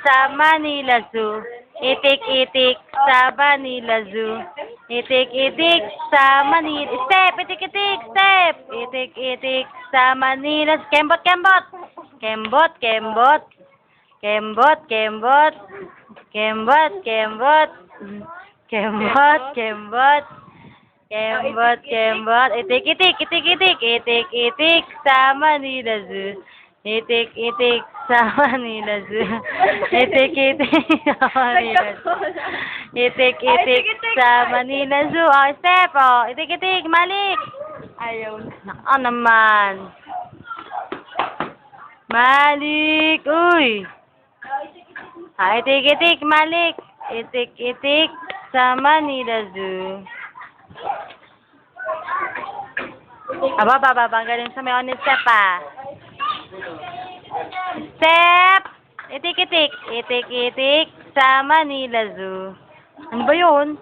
sa Manila Zoo. Itik-itik sa Manila Zoo. Itik-itik sa Manila... Step! Itik-itik! Step! Itik-itik sa Manila... Kembot! Kembot! Kembot! Kembot! Kembot! Kembot! Kembot! Kembot! Kembot! Kembot! Kembot! Kembot! Itik-itik! Itik-itik! Itik-itik sa Manila Zoo. Itik-itik sa Manila Zoo. Itik-itik sa Manila Zoo. Itik-itik sa Manila Zoo. Oh, step, oh. Itik-itik, malik. Ayaw na. Nako naman. Malik, uy. Ah, itik-itik, malik. Itik-itik sa Manila Zoo. Aba, bababang galing sa may honest step, ah. Step! Itik-itik. Itik-itik sa Manila Zoo. Ano ba yun?